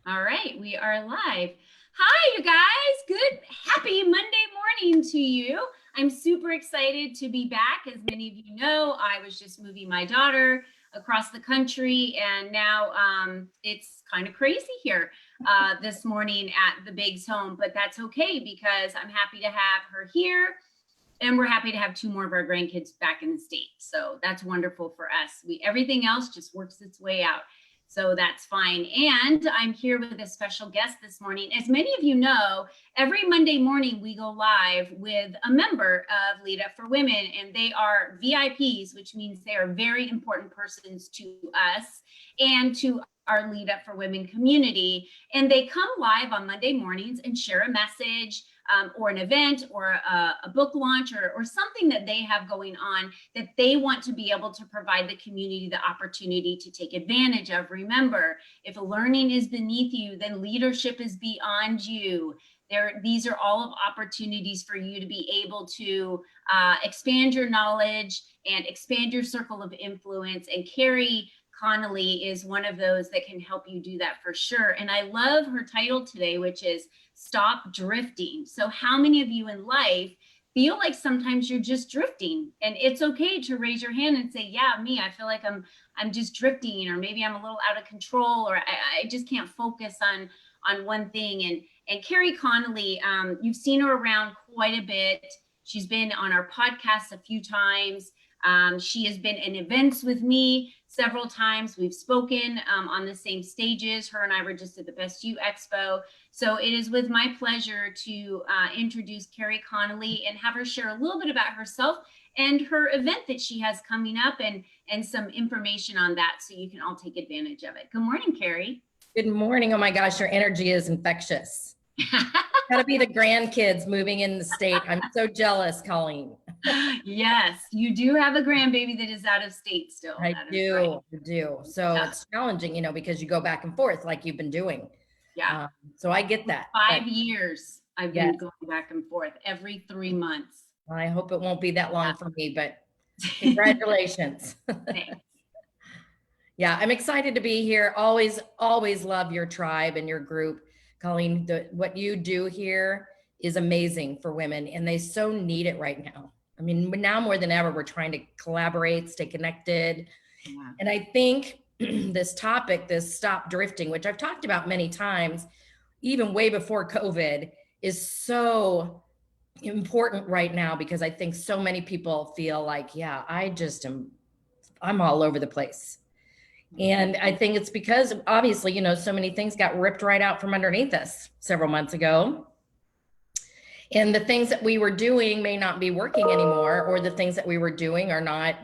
All right, we are live. Hi, you guys. Good, happy Monday morning to you. I'm super excited to be back. As many of you know, I was just moving my daughter across the country, and now it's kind of crazy here this morning at the Biggs home, but that's okay because I'm happy to have her here. And we're happy to have two more of our grandkids back in the state. So that's wonderful for us. Everything else just works its way out. So that's fine. And I'm here with a special guest this morning. As many of you know, every Monday morning we go live with a member of Lead Up for Women, and they are VIPs, which means they are very important persons to us and to our Lead Up for Women community. And they come live on Monday mornings and share a message, or an event or a book launch or something that they have going on that they want to be able to provide the community the opportunity to take advantage of. Remember, if learning is beneath you, then leadership is beyond you. These are all of opportunities for you to be able to expand your knowledge and expand your circle of influence. And Carrie Connolly is one of those that can help you do that for sure. And I love her title today, which is Stop Drifting. So how many of you in life feel like sometimes you're just drifting? And it's okay to raise your hand and say, yeah, me, I feel like I'm just drifting, or maybe I'm a little out of control, or I just can't focus on one thing. And Carrie Connolly, you've seen her around quite a bit. She's been on our podcast a few times. She has been in events with me several times. We've spoken on the same stages. Her and I were just at the Best You Expo. So it is with my pleasure to introduce Carrie Connolly and have her share a little bit about herself and her event that she has coming up, and some information on that so you can all take advantage of it. Good morning, Carrie. Good morning. Oh my gosh, your energy is infectious. Gotta be the grandkids moving in the state. I'm so jealous, Colleen. Yes, you do have a grandbaby that is out of state still. I do. So Yeah. It's challenging, because you go back and forth like you've been doing. Yeah. So I get that. 5 years I've been going back and forth every 3 months. I hope it won't be that long for me, but congratulations. Yeah, I'm excited to be here. Always love your tribe and your group. Colleen, what you do here is amazing for women, and they so need it right now. I mean, now more than ever, we're trying to collaborate, stay connected. Yeah. And I think this topic, this stop drifting, which I've talked about many times, even way before COVID, is so important right now, because I think so many people feel like, yeah, I'm all over the place. And I think it's because obviously, so many things got ripped right out from underneath us several months ago. And the things that we were doing may not be working anymore, or the things that we were doing are not,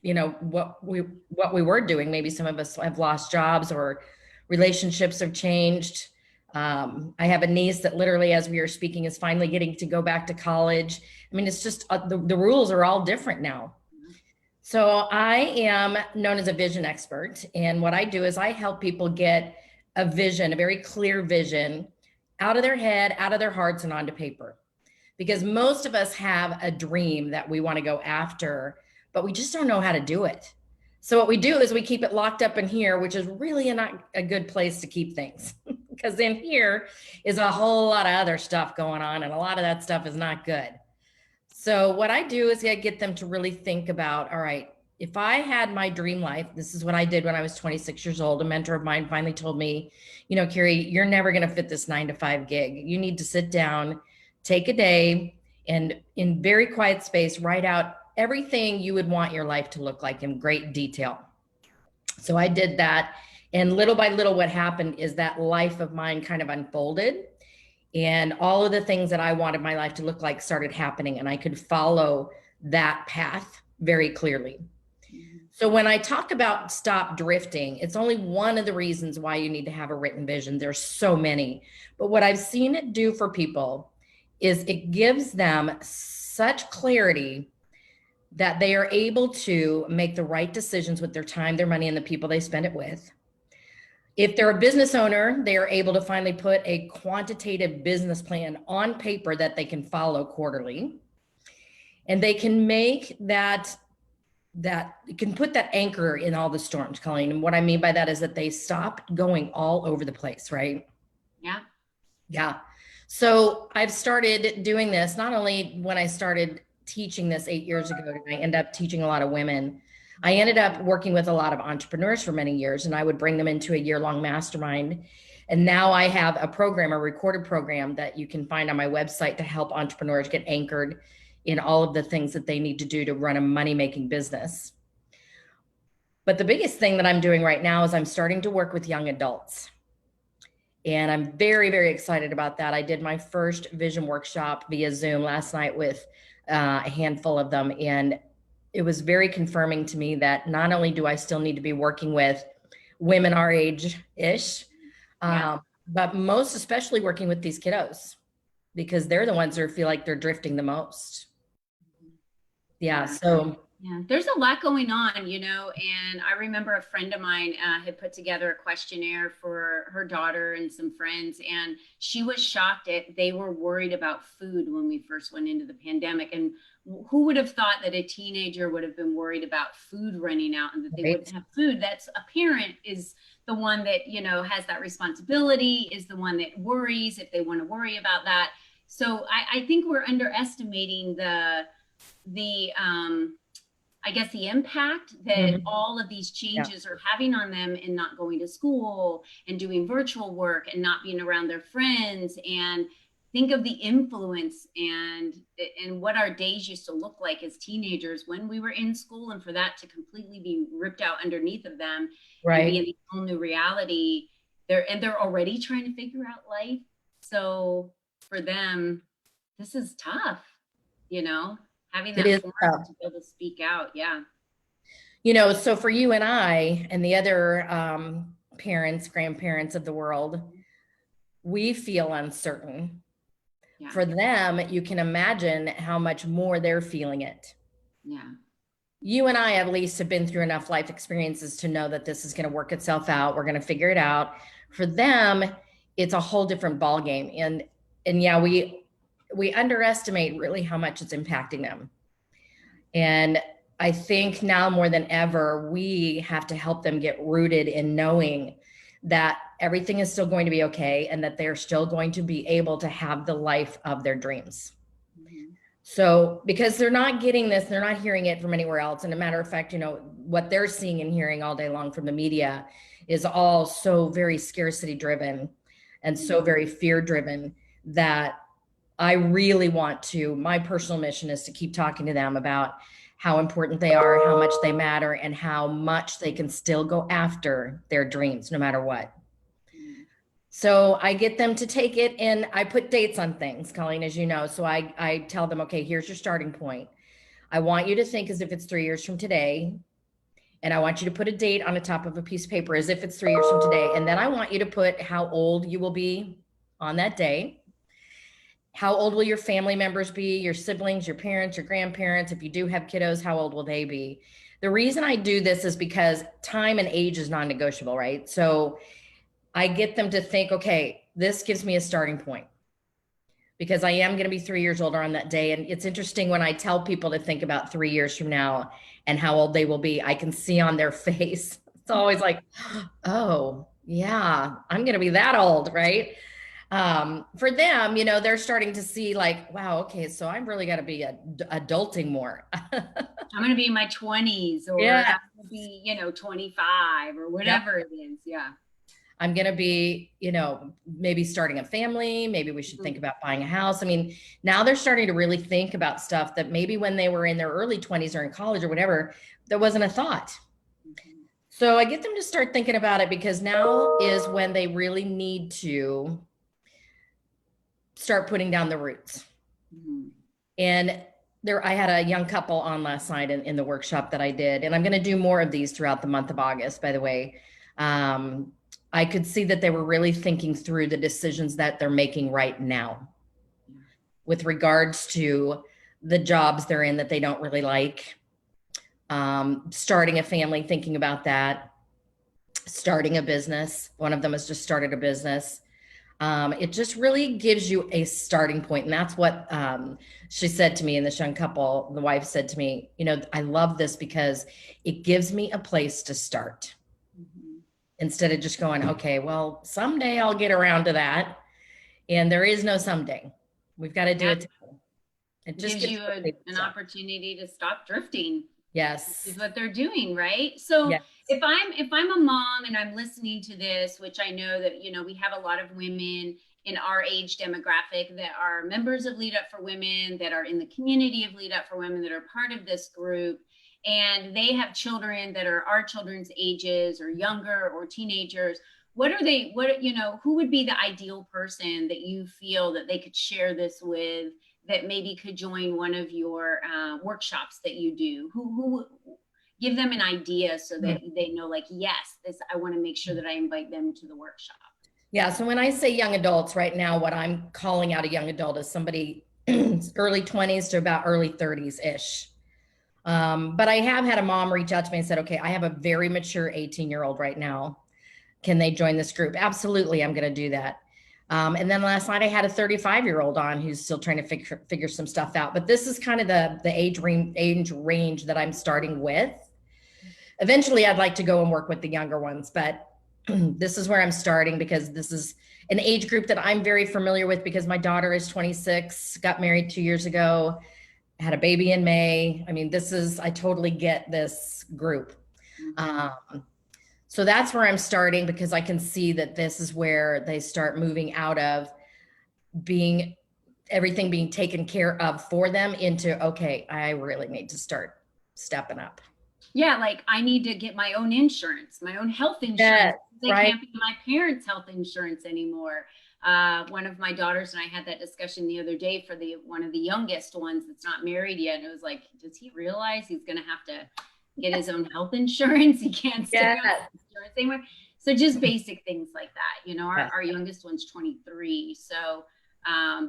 what we were doing. Maybe some of us have lost jobs, or relationships have changed. I have a niece that literally, as we are speaking, is finally getting to go back to college. I mean, it's just the rules are all different now. So I am known as a vision expert. And what I do is I help people get a vision, a very clear vision, out of their head, out of their hearts, and onto paper. Because most of us have a dream that we want to go after, but we just don't know how to do it. So what we do is we keep it locked up in here, which is really not a good place to keep things. Because in here is a whole lot of other stuff going on, and a lot of that stuff is not good. So what I do is I get them to really think about, all right, if I had my dream life, this is what I did when I was 26 years old. A mentor of mine finally told me, Carrie, you're never going to fit this 9-to-5 gig. You need to sit down, take a day, and in very quiet space, write out everything you would want your life to look like in great detail. So I did that. And little by little, what happened is that life of mine kind of unfolded. And all of the things that I wanted my life to look like started happening, and I could follow that path very clearly. So when I talk about stop drifting, it's only one of the reasons why you need to have a written vision. There's so many, but what I've seen it do for people is it gives them such clarity that they are able to make the right decisions with their time, their money, and the people they spend it with. If they're a business owner, they are able to finally put a quantitative business plan on paper that they can follow quarterly. And they can make that that can put that anchor in all the storms, Colleen. And what I mean by that is that they stop going all over the place, right? Yeah. Yeah. So I've started doing this not only when I started teaching this 8 years ago, and I end up teaching a lot of women. I ended up working with a lot of entrepreneurs for many years, and I would bring them into a year-long mastermind. And now I have a program, a recorded program that you can find on my website to help entrepreneurs get anchored in all of the things that they need to do to run a money-making business. But the biggest thing that I'm doing right now is I'm starting to work with young adults. And I'm very, very excited about that. I did my first vision workshop via Zoom last night with a handful of them. And it was very confirming to me that not only do I still need to be working with women our age-ish, Yeah. but most especially working with these kiddos, because they're the ones who feel like they're drifting the most. Yeah. So yeah, there's a lot going on, you know, and I remember a friend of mine had put together a questionnaire for her daughter and some friends, and she was shocked at they were worried about food when we first went into the pandemic. And who would have thought that a teenager would have been worried about food running out and that they wouldn't have food? That's a parent is the one that, you know, has that responsibility, is the one that worries if they want to worry about that. So I think we're underestimating the I guess the impact that all of these changes are having on them in not going to school and doing virtual work and not being around their friends. And think of the influence and what our days used to look like as teenagers when we were in school, and for that to completely be ripped out underneath of them and be in a whole new reality. They're already trying to figure out life. So for them, this is tough, you know, having that forum to be able to speak out. Yeah. You know, so for you and I and the other parents, grandparents of the world, we feel uncertain. Yeah. For them, you can imagine how much more they're feeling it. Yeah. You and I at least have been through enough life experiences to know that this is going to work itself out. We're going to figure it out. For them, it's a whole different ballgame. And yeah, we underestimate really how much it's impacting them. And I think now more than ever, we have to help them get rooted in knowing that everything is still going to be okay and that they're still going to be able to have the life of their dreams. Mm-hmm. So because they're not getting this, they're not hearing it from anywhere else. And a matter of fact, you know, what they're seeing and hearing all day long from the media is all so very scarcity driven and so very fear driven that I really want to, my personal mission is to keep talking to them about how important they are, how much they matter, and how much they can still go after their dreams no matter what. So I get them to take it, and I put dates on things, Colleen, as you know. So I tell them, okay, here's your starting point. I want you to think as if it's 3 years from today. And I want you to put a date on the top of a piece of paper as if it's 3 years from today. And then I want you to put how old you will be on that day. How old will your family members be, your siblings, your parents, your grandparents? If you do have kiddos, how old will they be? The reason I do this is because time and age is non-negotiable, right? So I get them to think, okay, this gives me a starting point because I am going to be 3 years older on that day. And it's interesting when I tell people to think about 3 years from now and how old they will be, I can see on their face. It's always like, oh, yeah, I'm going to be that old, right? For them, you know, they're starting to see like, wow, okay, so I've really got to be adulting more. I'm going to be in my 20s or I'm going to be, you know, 25 or whatever it is. Yeah. I'm going to be, you know, maybe starting a family. Maybe we should think about buying a house. I mean, now they're starting to really think about stuff that maybe when they were in their early 20s or in college or whatever, there wasn't a thought. So I get them to start thinking about it because now is when they really need to start putting down the roots. And I had a young couple on last night in the workshop that I did, and I'm going to do more of these throughout the month of August, by the way. I could see that they were really thinking through the decisions that they're making right now with regards to the jobs they're in that they don't really like, starting a family, thinking about that, starting a business. One of them has just started a business. It just really gives you a starting point. And that's what she said to me in this young couple. The wife said to me, you know, I love this because it gives me a place to start Mhm. instead of just going, okay, well, someday I'll get around to that. And there is no someday. We've got to do Yeah, it today. It just gives gives you you a place to an start. opportunity to stop drifting. Yes. Is what they're doing, right? So Yes. if I'm a mom and I'm listening to this, which I know that we have a lot of women in our age demographic that are members of Lead Up for Women, that are in the community of Lead Up for Women, that are part of this group, and they have children that are our children's ages or younger or teenagers. Who would be the ideal person that you feel that they could share this with, that maybe could join one of your workshops that you do? Who give them an idea so that they know, like, yes, this, I want to make sure that I invite them to the workshop. Yeah. So when I say young adults right now, what I'm calling out a young adult is somebody early 20s to about early 30s ish. But I have had a mom reach out to me and said, okay, I have a very mature 18-year-old right now. Can they join this group? Absolutely. I'm going to do that. And then last night I had a 35-year-old on who's still trying to figure some stuff out. But this is kind of the age range that I'm starting with. Eventually, I'd like to go and work with the younger ones, but this is where I'm starting because this is an age group that I'm very familiar with because my daughter is 26, got married 2 years ago, had a baby in May. I mean, I totally get this group. Mm-hmm. So that's where I'm starting because I can see that this is where they start moving out of everything being taken care of for them into, okay, I really need to start stepping up. Yeah, like I need to get my own insurance, my own health Yes, insurance. They right. can't be my parents' health insurance anymore. One of my daughters and I had that discussion the other day for one of the youngest ones that's not married yet. And it was like, does he realize he's going to have to get his own health insurance? He can't stay on Yes. insurance anymore. So just basic things like that. Yes. Our youngest one's 23. So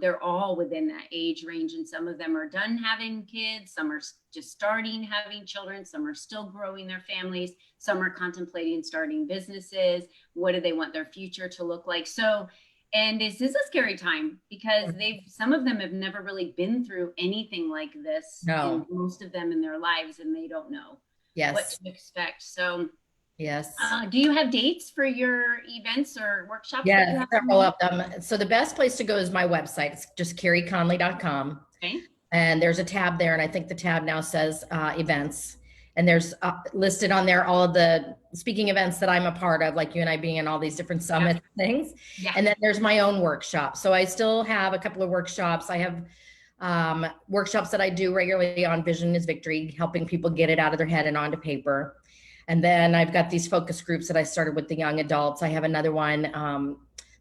they're all within that age range, and some of them are done having kids, some are just starting having children, some are still growing their families, some are contemplating starting businesses. What do they want their future to look like? So, and this is a scary time because some of them have never really been through anything like this, No. and most of them in their lives, and they don't know what Yes. to expect. So Yes. do you have dates for your events or workshops that you Yes, have? several of them. So the best place to go is my website. It's just carrieconley.com. Okay. And there's a tab there. And I think the tab now says events. And there's listed on there all of the speaking events that I'm a part of, like you and I being in all these different summit things. Yeah. And then there's my own workshop. So I still have a couple of workshops. I have workshops that I do regularly on Vision is Victory, helping people get it out of their head and onto paper. And then I've got these focus groups that I started with the young adults. I have another one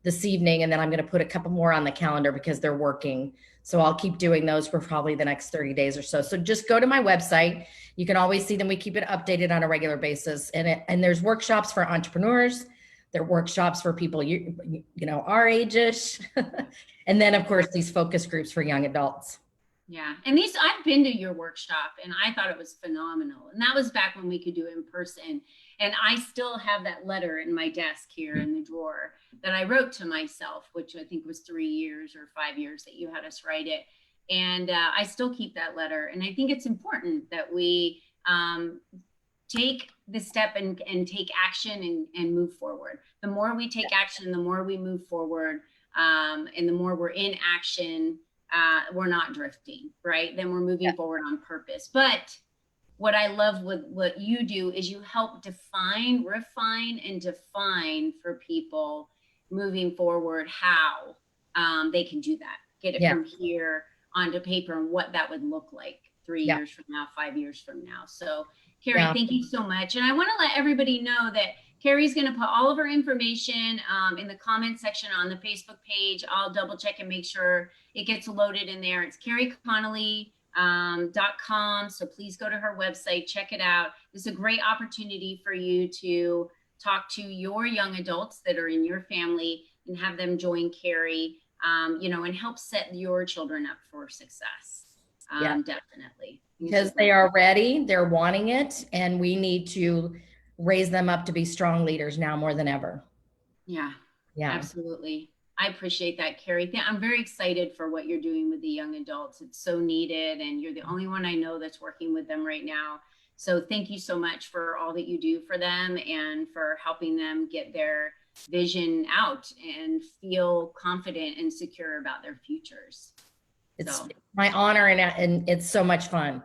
this evening, and then I'm going to put a couple more on the calendar because they're working. So I'll keep doing those for probably the next 30 days or so. So just go to my website. You can always see them. We keep it updated on a regular basis. And there's workshops for entrepreneurs. There are workshops for people, our age-ish. And then, of course, these focus groups for young adults. Yeah. And I've been to your workshop and I thought it was phenomenal. And that was back when we could do it in person. And I still have that letter in my desk here in the drawer that I wrote to myself, which I think was 3 years or 5 years that you had us write it. And I still keep that letter. And I think it's important that we take the step and take action and move forward. The more we take action, the more we move forward, and the more we're in action, we're not drifting, right? Then we're moving forward on purpose. But what I love with what you do is you help refine and define for people moving forward how they can do that, get it from here onto paper and what that would look like 3 years from now, 5 years from now. So Carrie, thank you so much. And I want to let everybody know that Carrie's going to put all of her information in the comment section on the Facebook page. I'll double check and make sure it gets loaded in there. It's carrieconnelly.com. So please go to her website, check it out. This is a great opportunity for you to talk to your young adults that are in your family and have them join Carrie, and help set your children up for success. Definitely. Because they are ready, they're wanting it, and we need to raise them up to be strong leaders now more than ever. Yeah, absolutely. I appreciate that, Carrie. I'm very excited for what you're doing with the young adults. It's so needed, and you're the only one I know that's working with them right now. So thank you so much for all that you do for them and for helping them get their vision out and feel confident and secure about their futures. It's So, my honor, and it's so much fun.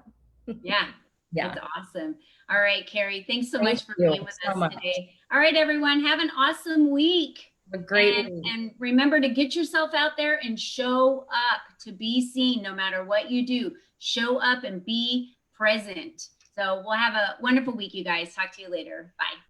yeah, Yeah. that's awesome. All right, Carrie, thanks so Thank much for you being with so us much. today. All right, everyone, have an awesome week. A great And, week. and remember to get yourself out there and show up to be seen no matter what you do. Show up and be present. So we'll have a wonderful week, you guys. Talk to you later. Bye.